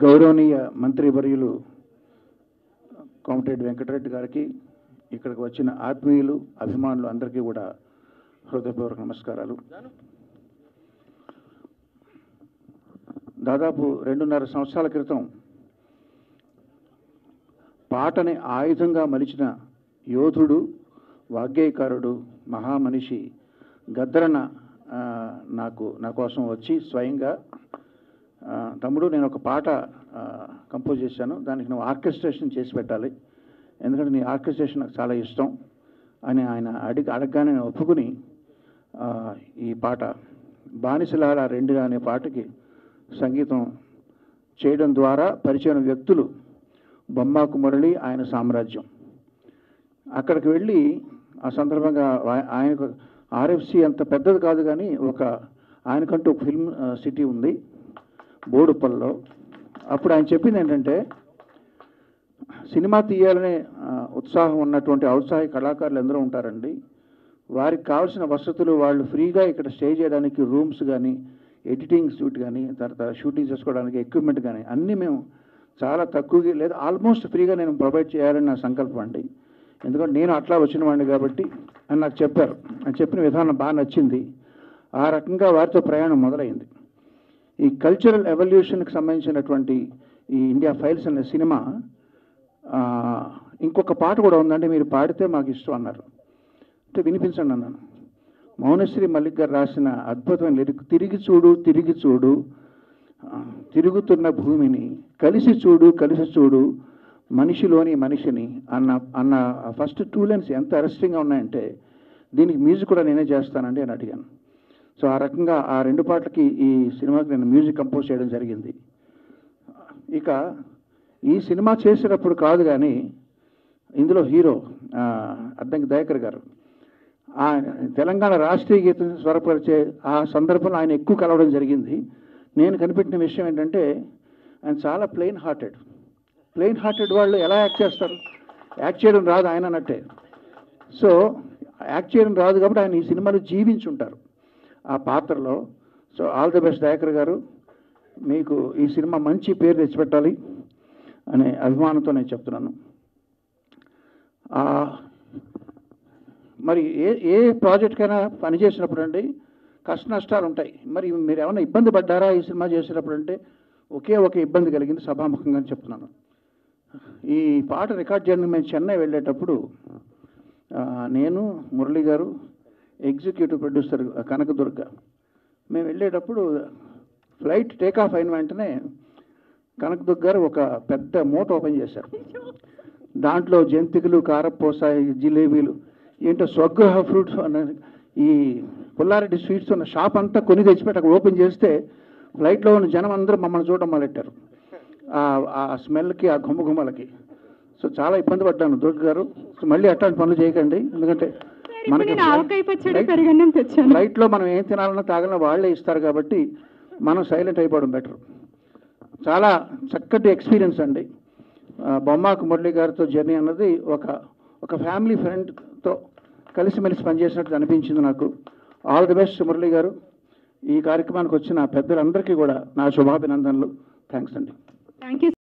గౌరవనీయ మంత్రివర్యులు కోమటిరెడ్డి వెంకటరెడ్డి గారికి, ఇక్కడికి వచ్చిన ఆత్మీయులు, అభిమానులు అందరికీ కూడా హృదయపూర్వక నమస్కారాలు. దాదాపు 2.5 సంవత్సరాల క్రితం పాటని ఆయుధంగా మలిచిన యోధుడు, వాగ్గేయకారుడు, మహామనిషి గద్దరన్న నా కోసం వచ్చి స్వయంగా, తమ్ముడు నేను ఒక పాట కంపోజ్ చేశాను, దానికి నువ్వు ఆర్కెస్ట్రేషన్ చేసి పెట్టాలి, ఎందుకంటే నీ ఆర్కెస్ట్రేషన్ నాకు చాలా ఇష్టం అని ఆయన అడగగానే నేను ఒప్పుకుని ఈ పాట బానిసలాల 2 అనే పాటకి సంగీతం చేయడం ద్వారా పరిచయం వ్యక్తులు బొమ్మాకు మురళి, ఆయన సామ్రాజ్యం. అక్కడికి వెళ్ళి ఆ సందర్భంగా ఆయనకు ఆర్ఎఫ్సి అంత పెద్దది కాదు, కానీ ఆయనకంటూ ఒక ఫిల్మ్ సిటీ ఉంది బోడుపల్లో. అప్పుడు ఆయన చెప్పింది ఏంటంటే, సినిమా తీయాలనే ఉత్సాహం ఉన్నటువంటి ఔత్సాహిక కళాకారులు ఎందరో ఉంటారండి, వారికి కావాల్సిన వసతులు వాళ్ళు ఫ్రీగా ఇక్కడ స్టే చేయడానికి రూమ్స్ కానీ, ఎడిటింగ్ షూట్ కానీ, తర్వాత షూటింగ్ చేసుకోవడానికి ఎక్విప్మెంట్ కానీ అన్నీ మేము చాలా తక్కువగా లేదా ఆల్మోస్ట్ ఫ్రీగా నేను ప్రొవైడ్ చేయాలని నా సంకల్పం అండి. ఎందుకంటే నేను అట్లా వచ్చిన వాడిని కాబట్టి అని నాకు చెప్పారు. అని చెప్పిన విధానం బాగా నచ్చింది. ఆ రకంగా వారితో ప్రయాణం మొదలైంది. ఈ కల్చరల్ ఎవల్యూషన్కి సంబంధించినటువంటి ఈ ఇండియా ఫైల్స్ అనే సినిమా ఇంకొక పాట కూడా ఉందంటే మీరు పాడితే మాకు ఇష్టం అన్నారు. అంటే వినిపించండి అన్నాను. మౌనశ్రీ మల్లిక్ గారు రాసిన అద్భుతమైన లిరిక్, తిరిగి చూడు తిరిగి చూడు తిరుగుతున్న భూమిని, కలిసి చూడు కలిసి చూడు మనిషిలోని మనిషిని అన్న ఫస్ట్ 2 లైన్స్ ఎంత అరెస్టింగ్గా ఉన్నాయంటే, దీనికి మ్యూజిక్ కూడా నేనే చేస్తానండి అని అడిగాను. సో ఆ రకంగా ఆ 2 పాటలకి ఈ సినిమాకి నేను మ్యూజిక్ కంపోజ్ చేయడం జరిగింది. ఇక ఈ సినిమా చేసేటప్పుడు కాదు కానీ ఇందులో హీరో అద్దంకి దయాకర్ గారు తెలంగాణ రాష్ట్రీయ గీతం స్వరపరిచే ఆ సందర్భంలో ఆయన ఎక్కువ కలవడం జరిగింది. నేను కనిపెట్టిన విషయం ఏంటంటే, ఆయన చాలా ప్లెయిన్ హార్టెడ్ వాళ్ళు ఎలా యాక్ట్ చేస్తారు, యాక్ట్ చేయడం రాదు ఆయన అన్నట్టే. సో యాక్ట్ చేయడం రాదు కాబట్టి ఆయన ఈ సినిమాలో జీవించుంటారు ఆ పాత్రలో. So all the best Dayakar గారు, మీకు ఈ సినిమా మంచి పేరు తెచ్చిపెట్టాలి అనే అభిమానంతో నేను చెప్తున్నాను. మరి ఏ ప్రాజెక్ట్కైనా పనిచేసినప్పుడు అండి కష్ట నష్టాలు ఉంటాయి. మరి మీరు ఏమైనా ఇబ్బంది పడ్డారా ఈ సినిమా చేసేటప్పుడు అంటే, ఒక ఇబ్బంది కలిగింది, సభాముఖంగా చెప్తున్నాను. ఈ పాట రికార్డ్ చేయడానికి మేము చెన్నై వెళ్ళేటప్పుడు నేను, మురళి గారు, ఎగ్జిక్యూటివ్ ప్రొడ్యూసర్ కనకదుర్గ, మేము వెళ్ళేటప్పుడు ఫ్లైట్ టేకాఫ్ అయిన వెంటనే కనకదుర్గ గారు ఒక పెద్ద మూట ఓపెన్ చేశారు. దాంట్లో జంతికలు, కారపూస, జిలేబీలు, ఏంటో స్వగృహ ఫ్రూట్స్ అన్న ఈ పుల్లారెడ్డి స్వీట్స్ ఉన్న షాప్ అంతా కొని తెచ్చిపెట్టి అక్కడ ఓపెన్ చేస్తే ఫ్లైట్లో ఉన్న జనం అందరూ మమ్మల్ని చూడడం మొదలెట్టారు ఆ స్మెల్కి, ఆ గుమ్మలకి. సో చాలా ఇబ్బంది పడ్డాను దుర్గ గారు. సో మళ్ళీ అట్లాంటి పనులు చేయకండి, ఎందుకంటే మనకి ఫ్లైట్లో మనం ఏం తినాలన్నా తాగాలన్నా వాళ్ళే ఇస్తారు కాబట్టి మనం సైలెంట్ అయిపోవడం బెటర్. చాలా చక్కటి ఎక్స్పీరియన్స్ అండి. బొమ్మాకు మురళి గారితో జర్నీ అన్నది ఒక ఫ్యామిలీ ఫ్రెండ్తో కలిసిమెలిసి పనిచేసినట్టు అనిపించింది నాకు. ఆల్ ది బెస్ట్ మురళి గారు. ఈ కార్యక్రమానికి వచ్చిన పెద్దలందరికీ కూడా నా శుభాభినందనలు. థ్యాంక్స్ అండి. Thank you.